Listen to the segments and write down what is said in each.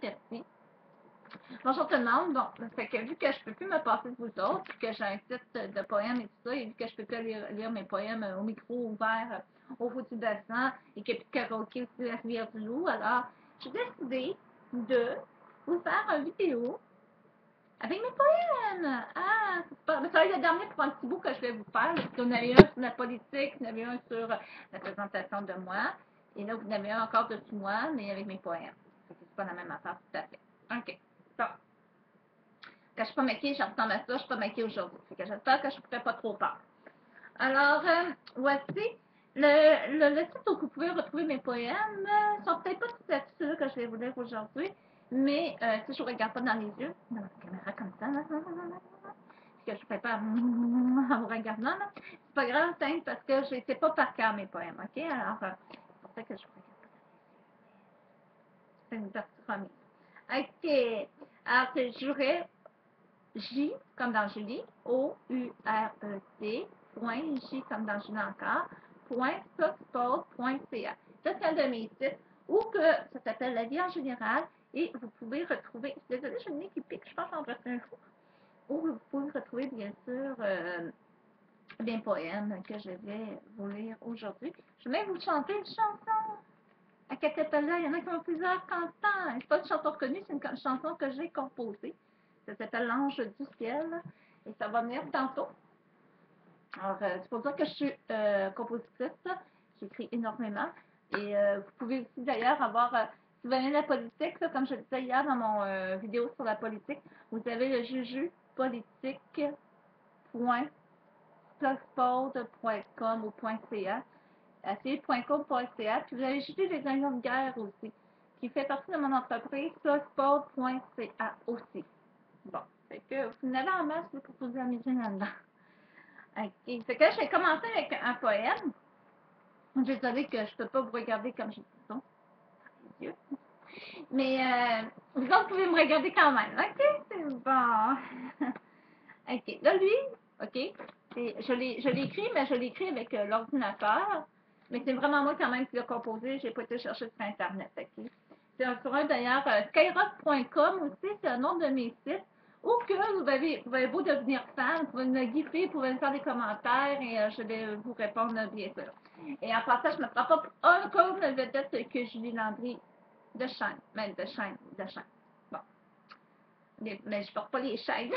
est petit. Bonjour tout le monde. Bon, fait que vu que je peux plus me passer de vous autres, puis que j'ai un titre de poème et tout ça, et vu que je peux plus lire mes poèmes au micro ouvert au foutu d'ascent, et qu'il n'y a plus de karaoké aussi à la rivière du Loup, alors j'ai décidé de vous faire une vidéo avec mes poèmes. Ah, c'est pas... ça va être le dernier pour un petit bout que je vais vous faire. Vous en avez un sur la politique, vous en avez un sur la présentation de moi, et là, vous en avez un encore dessus moi, mais avec mes poèmes. C'est pas la même affaire tout à fait. OK. Bon. Quand je suis pas maquillée, je ressemble à ça, je suis pas maquillée aujourd'hui. Fait que j'espère que je ne vous fais pas trop peur. Alors, voici le site où vous pouvez retrouver mes poèmes. Ils ne sont peut-être pas tout à fait ceux que je vais vous lire aujourd'hui, mais si je ne regarde pas dans les yeux, dans la caméra comme ça, que je ne fais pas en vous regardant, c'est pas grave, simple, parce que je ne sais pas par cœur mes poèmes, OK? Alors, c'est pour ça que je ne regarde pas. C'est une partie remise. OK. Alors, c'est juré. J comme dans Julie, O-U-R-E-T, point J comme dans Julie encore, point blogspot.ca. Ça, c'est un de mes sites où que ça s'appelle La vie en général et vous pouvez retrouver, désolée, j'ai une nez qui pique, je pense en bref un fou, où vous pouvez retrouver bien sûr des poèmes que je vais vous lire aujourd'hui. Je vais vous chanter une chanson. À Catapella, il y en a qui ont plusieurs cantants. C'est pas une chanson reconnue, c'est une chanson que j'ai composée. Ça s'appelle L'Ange du ciel et ça va venir tantôt. Alors, c'est pour ça que je suis compositrice. J'écris énormément. Et vous pouvez aussi d'ailleurs avoir, si vous aimez la politique, là, comme je le disais hier dans mon vidéo sur la politique, vous avez le jujupolitique.blogspot.com ou .ca. .com.ca. Puis vous avez Juju des Avions de guerre aussi, qui fait partie de mon entreprise, blogspot.ca aussi. Bon, fait que vous en avez en masse pour vous amuser là-dedans. OK. Fait que je vais commencer avec un poème. Désolée que je ne peux pas vous regarder comme je dis ça. Dieu. Mais vous autres pouvez me regarder quand même. OK, c'est bon. OK. Là, lui, OK, je l'ai écrit, mais je l'ai écrit avec l'ordinateur. Mais c'est vraiment moi quand même qui l'ai composé. Je n'ai pas été chercher sur Internet. OK? C'est sur un d'ailleurs, skyrock.com aussi, c'est un nom de mes sites. Ou que vous avez beau devenir fan, vous pouvez me giffer, vous pouvez me faire des commentaires et je vais vous répondre bien sûr. Et en passant, je ne me prends pas pour encore une vedette que Julie Landry de chaîne. Mais de chaîne. Bon. Mais je ne porte pas les chaînes.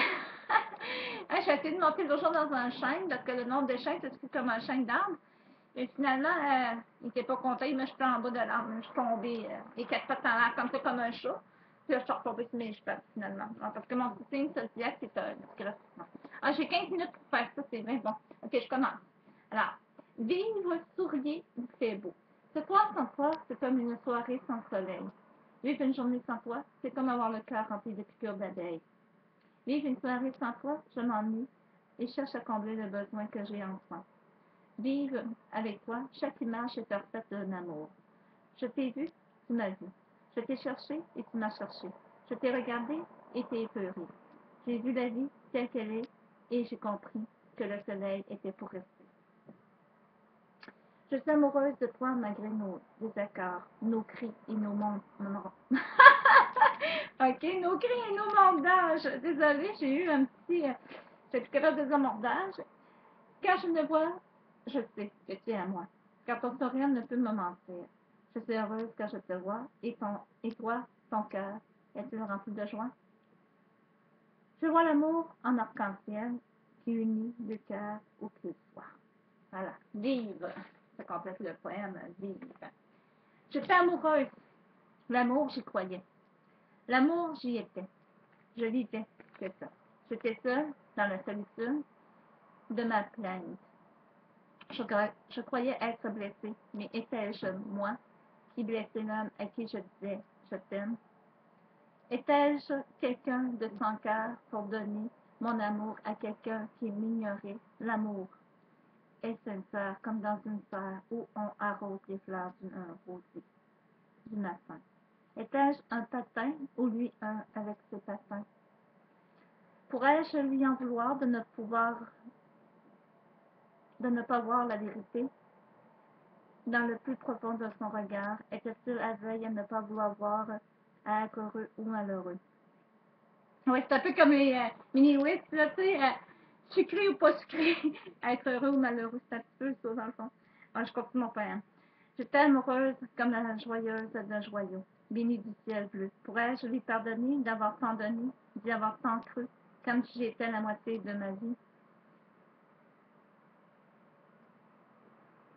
J'ai essayé de monter l'autre jour dans un chêne, parce que le nom de chêne, c'est comme un chêne d'arbre. Et finalement, il n'était pas content, il m'a jeté en bas de l'arbre. Je suis tombée, les quatre pattes en l'air, comme ça, comme un chat. Puis là, je suis retombée sur mes cheveux, finalement. Non, parce que mon signe zodiac, c'est un disgraciement. Ah, j'ai 15 minutes pour faire ça, c'est vrai. Bon, OK, je commence. Alors, vivre, souriez, il fait beau. Ce soir sans toi, c'est comme une soirée sans soleil. Vivre une journée sans toi, c'est comme avoir le cœur rempli de piqûres d'abeilles. Vivre une soirée sans toi, je m'ennuie et cherche à combler le besoin que j'ai en toi. Vivre avec toi, chaque image est parfaite d'un amour. Je t'ai vu, tu m'as vu. Je t'ai cherché et tu m'as cherché. Je t'ai regardé et t'ai épeuré. J'ai vu la vie telle qu'elle est et j'ai compris que le soleil était pour rester. Je suis amoureuse de toi malgré nos désaccords, nos cris et nos mondes. OK, nos cris et nos mondages. Désolée, j'ai eu un petit. J'ai plus capable de dire mordage. Quand je me vois, je sais que tu es à moi. Car ton sourire ne peut me mentir. Je suis heureuse quand je te vois. Et toi, ton cœur, est-il rempli de joie? Je vois l'amour en arc-en-ciel qui unit deux cœurs où qu'il soit. Voilà. Vive! Ça complète le poème. Vive! J'étais amoureuse. L'amour, j'y croyais. L'amour, j'y étais. Je vivais que ça. J'étais seule dans la solitude de ma planète. Je croyais être blessée, mais étais-je moi qui blessais l'homme à qui je disais je t'aime? Étais-je quelqu'un de sans cœur pour donner mon amour à quelqu'un qui m'ignorait? L'amour est sincère comme dans une serre où on arrose les fleurs d'un rosier du matin. Étais-je un patin ou lui un avec ses patins? Pourrais-je lui en vouloir de ne pas voir la vérité? Dans le plus profond de son regard, était-il aveugle à ne pas vouloir voir à être heureux ou malheureux. Oui, c'est un peu comme les mini-whist, là, tu sais, sucré ou pas sucré, être heureux ou malheureux, c'est un petit peu ça, dans le fond. Alors, je continue mon poème. J'étais amoureuse comme la joyeuse d'un joyau, bénie du ciel bleu. Pourrais-je lui pardonner d'avoir tant donné, d'y avoir tant cru, comme si j'étais la moitié de ma vie?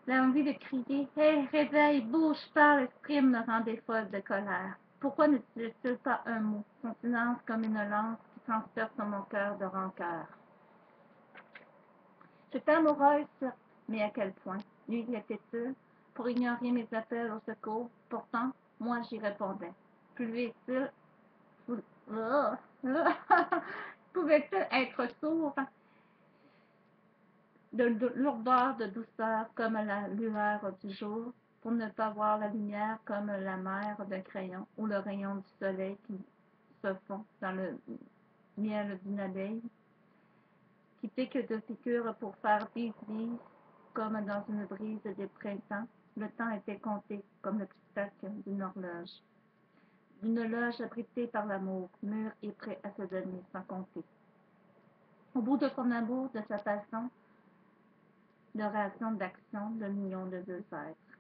L'envie de crier « Hé, réveille, bouge, parle !» exprime me rendait folle de colère. Pourquoi n'utilise-t-il pas un mot, son silence comme une lance qui transperce mon cœur de rancœur? J'étais amoureuse, mais à quel point? Lui était-il pour ignorer mes appels au secours? Pourtant, moi j'y répondais. Plus lui est-il pouvait-il être sourd de lourdeur, de douceur comme la lueur du jour, pour ne pas voir la lumière comme la mer d'un crayon ou le rayon du soleil qui se fond dans le miel d'une abeille, qui pique de piqûres pour faire bise-bise comme dans une brise des printemps. Le temps était compté comme le tic-tac d'une horloge. D'une loge abritée par l'amour, mûr et prêt à se donner sans compter. Au bout de son amour, de sa passion, de réaction d'action de l'union de deux êtres.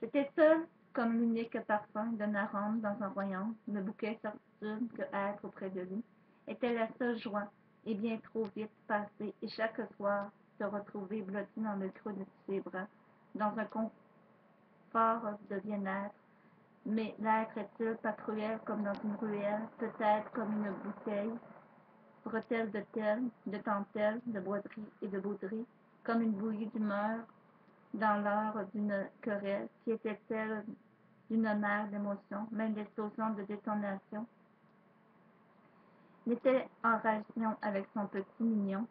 J'étais seule comme l'unique parfum d'un arôme dans un royaume, le bouquet certitude que être auprès de lui était la seule joie, et bien trop vite passée, et chaque soir se retrouver blotti dans le creux de ses bras, dans un confort de bien-être. Mais l'être est-il pas cruel comme dans une ruelle, peut-être comme une bouteille, bretelle de telle, de dentelle, de broderie et de bauderie, comme une bouillie d'humeur dans l'heure d'une querelle, qui était-elle d'une mer d'émotions, même d'explosions de détonation. Il était en relation avec son petit mignon.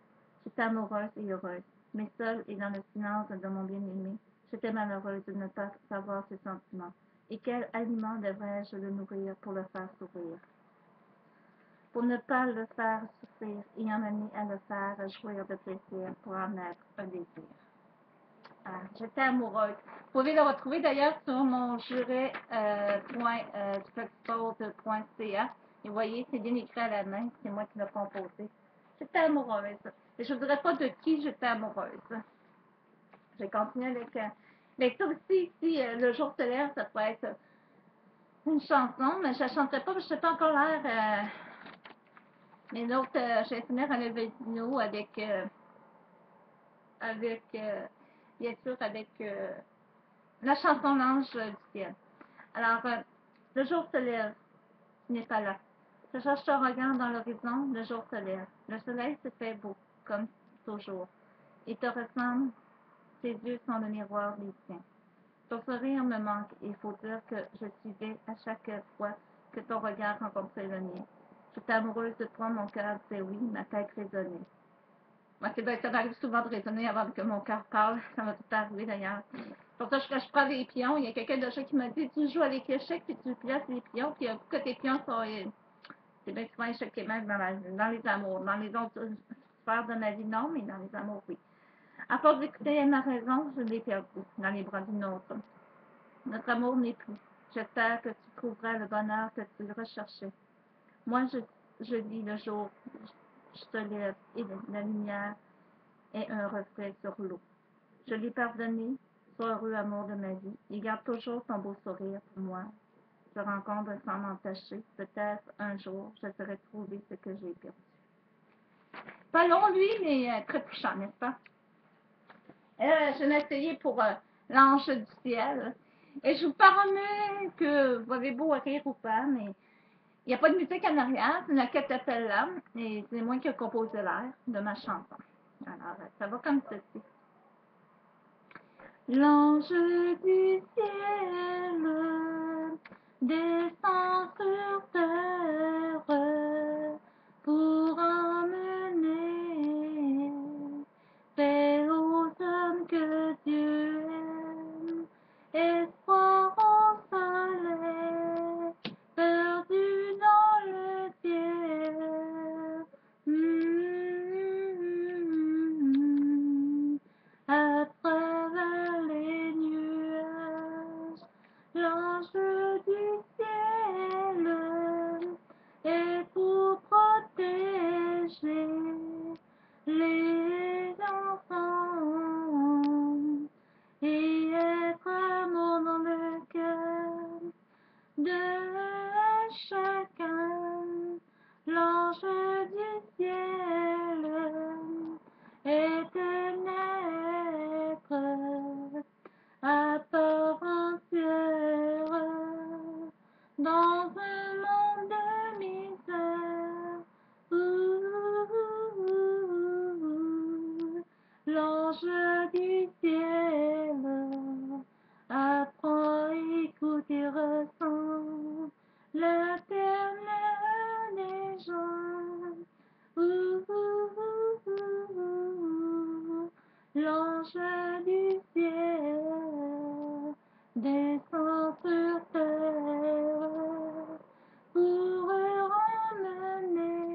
J'étais amoureuse et heureuse, mais seule et dans le silence de mon bien-aimé. J'étais malheureuse de ne pas savoir ses sentiments. Et quel aliment devrais-je le nourrir pour le faire sourire? Pour ne pas le faire souffrir et amener à le faire jouir de plaisir pour en être un désir. Ah, j'étais amoureuse. Vous pouvez le retrouver d'ailleurs sur mon juret.blogspot.ca. Et vous voyez, c'est bien écrit à la main, c'est moi qui l'ai composé. J'étais amoureuse. Et je ne dirais pas de qui j'étais amoureuse. Je vais continuer avec. Mais ça aussi, ici, le jour se lève, ça pourrait être une chanson, mais je ne la chanterai pas parce que je n'ai pas encore l'air. Mais l'autre, je vais finir avec une vidéo bien sûr, avec la chanson L'ange du ciel. Alors, le jour se lève, il n'est pas là. Je cherche un regard dans l'horizon, le jour se lève. Le soleil se fait beau, comme toujours. Il te ressemble, tes yeux sont le miroir des tiens. Ton sourire me manque, et il faut dire que je suivais à chaque fois que ton regard rencontrait le mien. J'étais amoureuse de toi, mon cœur disait oui, ma tête résonnait. Moi, ça m'arrive souvent de raisonner avant que mon cœur parle. Ça m'a tout arrivé d'ailleurs. Pour ça, je prends des pions. Il y a quelqu'un de chez qui m'a dit tu joues avec l'échec puis tu places les pions. Puis que tes pions sont. C'est bien souvent échec et même dans les amours. Dans les autres sphères de ma vie, non, mais dans les amours, oui. À force d'écouter ma raison, je l'ai perdu dans les bras d'une autre. Notre amour n'est plus. J'espère que tu trouveras le bonheur que tu recherchais. Moi, je vis le jour, je te lève et la lumière est un reflet sur l'eau. Je l'ai pardonné, sois heureux amour de ma vie, et garde toujours ton beau sourire pour moi. Je rencontre sans m'entacher, peut-être un jour je saurai trouver ce que j'ai perdu. Pas long lui, mais très touchant, n'est-ce pas? Je vais essayer pour l'ange du ciel. Et je vous promets que vous avez beau rire ou pas, mais il n'y a pas de musique en arrière, c'est une acapella, et c'est moi qui ai composé l'air de ma chanson. Alors, ça va comme ceci. L'ange du ciel descend sur terre pour emmener paix aux hommes que Dieu aime, espoir au soleil, perdu dans le ciel. À travers les nuages, l'ange du ciel chacun. L'ange du ciel est naître à part entière dans un monde de misère. L'ange du ciel apprend, écoute et ressent l'éternel des gens. L'ange du ciel descend sur terre pour ramener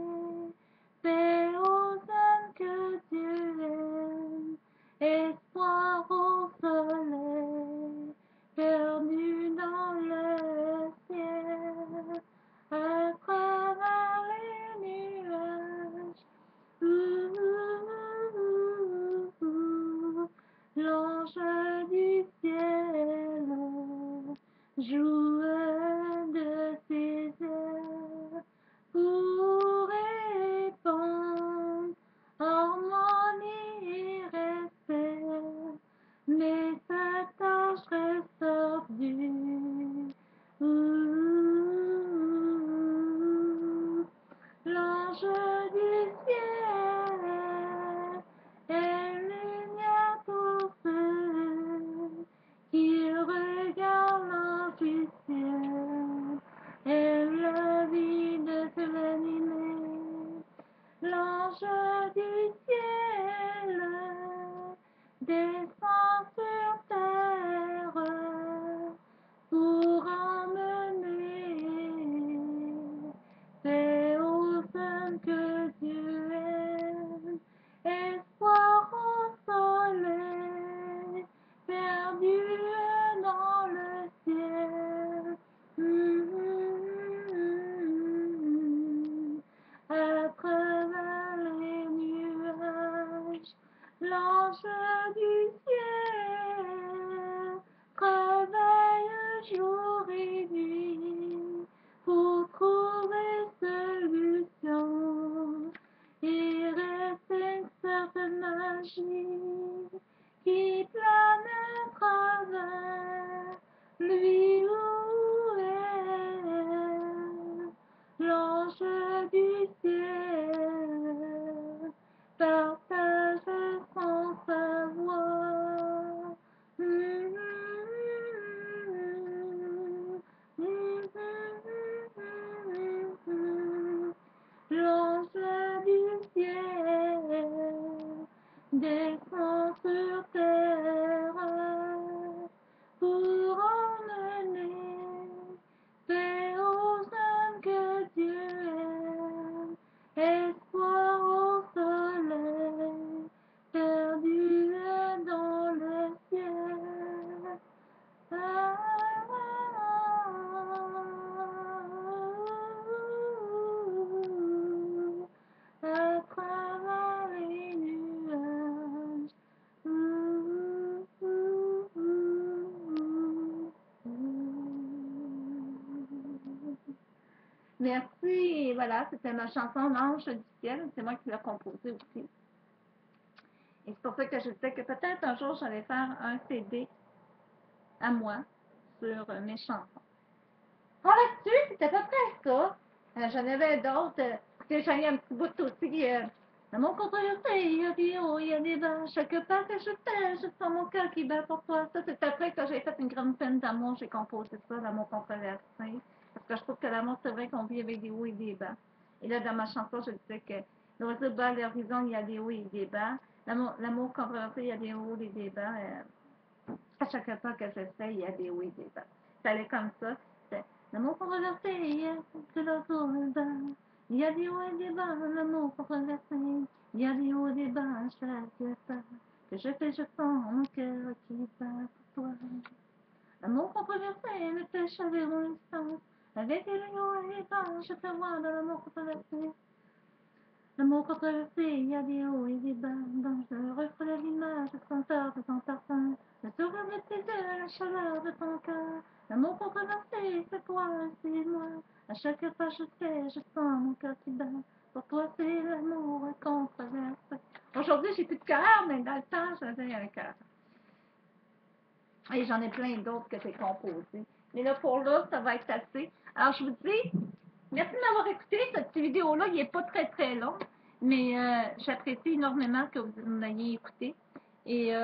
paix aux âmes que Dieu aime, espoir au soleil, perdu dans le ciel, à travers les nuages. L'ange du ciel joue de ses ailes pour répandre harmonie et respect, mais sa tâche reste ardue. L'ange du ciel est lumière pour ceux qui regardent l'ange du ciel et la vie de tout l'animé. L'ange du ciel descend sur terre pour emmener paix aux âmes que Dieu aime, espoir au soleil, perdu dans le ciel. À travers les nuages, l'ange du ciel travaille jour et nuit pour trouver solution. Il reste une certaine magie qui plane à travers lui ou elle. L'ange du ciel partage son savoir. L'ange du ciel descend sur terre pour emmener paix aux âmes que Dieu aime, espoir au soleil, perdu dans le ciel. À travers les nuages. Merci, voilà, c'était ma chanson L'ange du ciel, c'est moi qui l'ai composée aussi. Et c'est pour ça que je disais que peut-être un jour j'allais faire un CD à moi sur mes chansons. Bon, là-dessus, c'était à peu près ça. J'en avais d'autres. J'en ai un petit bout aussi. Dans mon controversé, il y a des hauts, il y a des bas. Chaque pas que je fais, je sens mon cœur qui bat pour toi. Ça, c'est après que j'ai fait une grande peine d'amour. J'ai composé ça dans mon controversé. Parce que je trouve que l'amour, c'est vrai qu'on vit avec des hauts et des bas. Et là, dans ma chanson, je disais que l'oiseau bat à l'horizon, il y a des hauts et des bas. L'amour controversé, il y a des hauts et des bas. À chaque pas que je fais, il y a des hauts et des bas. Ça allait comme ça. L'amour controversé, c'est l'autour et bas. Il y a des hauts et des bas, l'amour controversé. Il y a des hauts et des bas à chaque pas que je fais, je sens mon cœur qui bat pour toi. L'amour controversé me fait chavirer un instant. Avec les hauts et les bas, je te vois dans l'amour controversé. L'amour controversé, il y a des hauts et des bas. Donc je reflète l'image de ton corps, de ton parfum. Le sourire de tes yeux, la chaleur de ton cœur. L'amour controversé, c'est toi, c'est moi. À À chaque pas je sais, je sens mon cœur qui bat. Pour toi, c'est l'amour qu'on traverse. Aujourd'hui, j'ai plus de cœur, mais dans le temps, j'avais un cœur. Et j'en ai plein d'autres que j'ai composés. Mais là, pour là, ça va être assez. Alors, je vous dis, merci de m'avoir écouté. Cette petite vidéo-là, il n'est pas très, très long, mais j'apprécie énormément que vous m'ayez écouté. Et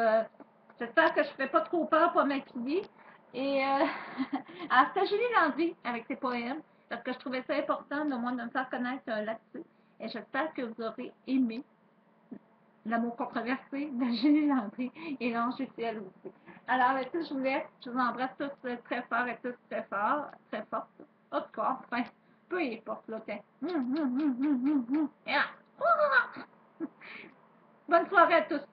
j'espère que je ne fais pas trop peur pour maquiller. Et alors, c'était Julie Landry avec ses poèmes, parce que je trouvais ça important, de moi, de me faire connaître là-dessus. Et j'espère que vous aurez aimé l'amour controversé de Julie Landry et l'ange ciel aussi. Alors, là-dessus, je vous laisse. Je vous embrasse tous très fort et tous très fort, très fort. Au corps, enfin, peu importe, là, Bonne soirée à tous.